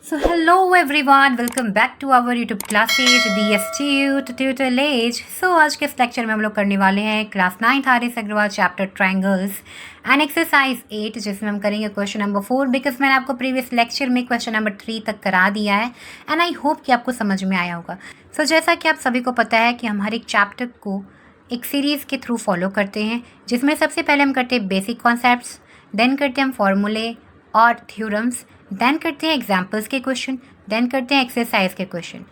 So hello everyone, welcome back to our YouTube classes DSTU tutelage. So आज के इस lecture में हम लोग करने वाले हैं class 9th R S. Agarwal chapter triangles and exercise 8 जिसमें हम करेंगे क्वेश्चन नंबर 4 बिकॉज मैंने आपको प्रीवियस लेक्चर में क्वेश्चन नंबर 3 तक करा दिया है एंड आई होप कि आपको समझ में आया होगा. सो जैसा कि आप सभी को पता है कि हम हर एक चैप्टर को एक सीरीज़ के थ्रू फॉलो करते हैं जिसमें सबसे पहले हम करते हैं बेसिक कॉन्सेप्ट्स, देन करते हैं हम फॉर्मूले और थ्योरम्स, देन करते हैं एग्जाम्पल्स के क्वेश्चन, देन करते हैं एक्सरसाइज के क्वेश्चन.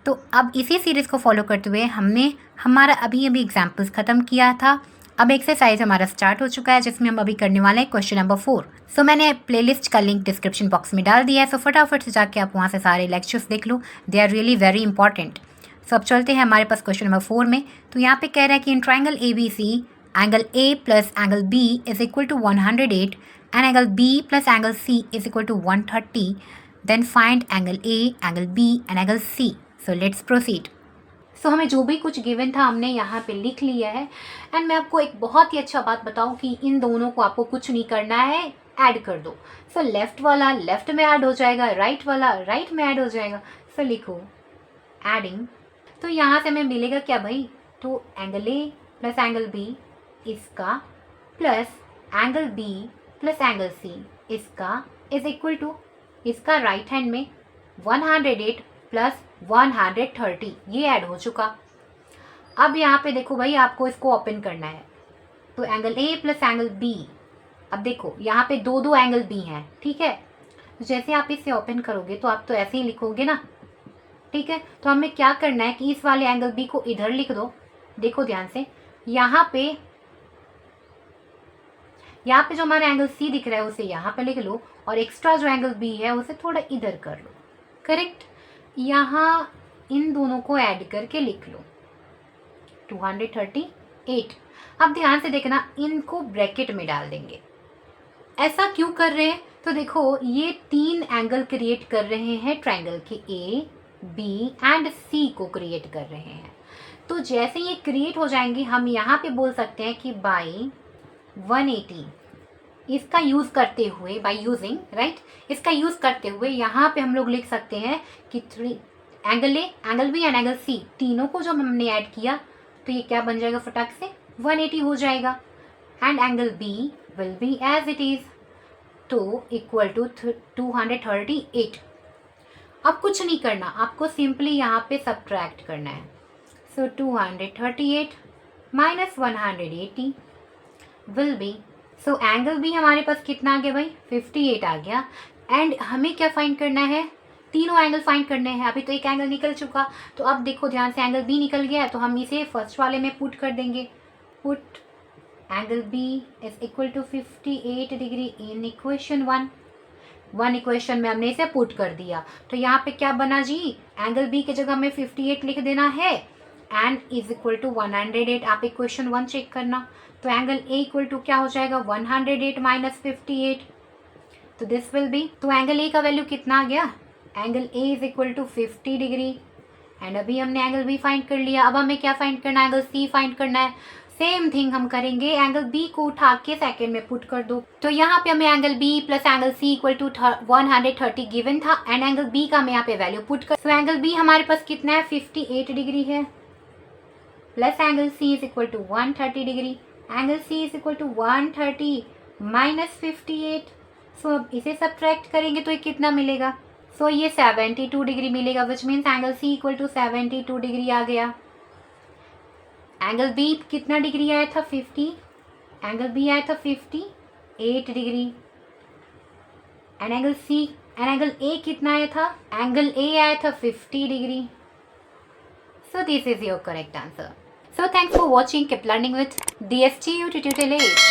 तो अब इसी सीरीज़ को फॉलो करते हुए हमने हमारा अभी एग्जाम्पल्स ख़त्म किया था. अब एक्सरसाइज हमारा स्टार्ट हो चुका है जिसमें हम अभी करने वाले हैं क्वेश्चन नंबर 4. सो मैंने प्लेलिस्ट का लिंक डिस्क्रिप्शन बॉक्स में डाल दिया है. सो फटाफट से जाके आप वहाँ से सारे लेक्चर्स देख लो, they are really very important. So अब चलते हैं हमारे पास क्वेश्चन नंबर 4 में. तो यहाँ पे कह रहा है कि in triangle ABC angle A plus angle B is equal to 108 and angle B plus angle C is equal to 130. Then find angle A, angle B and angle C. So let's proceed. So हमें जो भी कुछ given था हमने यहाँ पे लिख लिया है एंड मैं आपको एक बहुत ही अच्छा बात बताऊँ कि इन दोनों को आपको कुछ नहीं करना है, ऐड कर दो. सो लेफ्ट वाला लेफ्ट में ऐड हो जाएगा, राइट वाला राइट में ऐड हो जाएगा. सो लिखो एडिंग. तो यहाँ से हमें मिलेगा क्या भाई, तो angle A plus angle B इसका plus angle B plus angle C इसका इज इक्वल टू इसका राइट हैंड में 108 प्लस 130 ये ऐड हो चुका. अब यहाँ पे देखो भाई आपको इसको ओपन करना है. तो angle A plus angle B, अब देखो यहाँ पे दो एंगल B हैं, ठीक है. तो जैसे आप इसे ओपन करोगे तो आप तो ऐसे ही लिखोगे ना, ठीक है. तो हमें क्या करना है कि इस वाले एंगल B को इधर लिख दो. देखो ध्यान से, यहाँ पे जो हमारा एंगल C दिख रहा है उसे यहाँ पे लिख लो और एक्स्ट्रा जो एंगल B है उसे थोड़ा इधर कर लो. करेक्ट. यहाँ इन दोनों को ऐड करके लिख लो 238. अब ध्यान से देखना, इनको ब्रैकेट में डाल देंगे. ऐसा क्यों कर रहे हैं, तो देखो ये 3 एंगल क्रिएट कर रहे हैं ट्राइंगल के A, B एंड C को क्रिएट कर रहे हैं. तो जैसे ये क्रिएट हो जाएंगे हम यहाँ पे बोल सकते हैं कि बाई 180 इसका यूज़ करते हुए, बाय यूजिंग राइट, इसका यूज़ करते हुए यहाँ पे हम लोग लिख सकते हैं कि 3 angle A, angle B and angle C तीनों को जब हमने ऐड किया तो ये क्या बन जाएगा, फटाक से 180 हो जाएगा. And angle B will be as it is, तो इक्वल टू 238. अब कुछ नहीं करना, आपको सिंपली यहाँ पे सब्ट्रैक्ट करना है. सो 238 minus 180 will be, so angle B हमारे पास कितना आ गया भाई, 58 आ गया. एंड हमें क्या फाइंड करना है, तीनों एंगल फाइंड करने हैं. अभी तो एक एंगल निकल चुका, तो अब देखो ध्यान से एंगल B निकल गया है तो हम इसे फर्स्ट वाले में पुट कर देंगे. Put angle B is equal to 58 degree in equation 1 equation में हमने इसे पुट कर दिया. तो यहाँ पे क्या बना जी, एंगल B की जगह हमें 58 लिख देना है एंड इज इक्वल टू 108. आप इक्वेशन 1 चेक करना. तो एंगल A इक्वल टू क्या हो जाएगा, 108 माइनस 58. तो दिस विल बी, तो एंगल A का वैल्यू कितना आ गया, angle A is equal to 50 degree. And अभी हमने एंगल B फाइंड कर लिया. अब हमें क्या फाइंड करना है, एंगल C फाइंड करना है. सेम थिंग हम करेंगे, एंगल B को उठा के सेकेंड में पुट कर दो. तो यहाँ पे हमें angle B plus angle C equal to 130 given था एंड एंगल B का हमें यहाँ पे वैल्यू पुट कर. तो एंगल B हमारे पास कितना है, 58 डिग्री है plus angle C is equal to 130 degree. Angle C is equal to 130 minus 58. So अब इसे सब्ट्रैक्ट करेंगे तो ये कितना मिलेगा, सो ये 72 डिग्री मिलेगा which means angle C equal to 72 degree आ गया. एंगल B कितना डिग्री आया था, 50. एंगल B आया था 58 डिग्री. एंड एंगल A कितना आया था, एंगल A आया था 50 degree. So this is your correct answer. So thanks for watching. Keep learning with DSTU tutelage.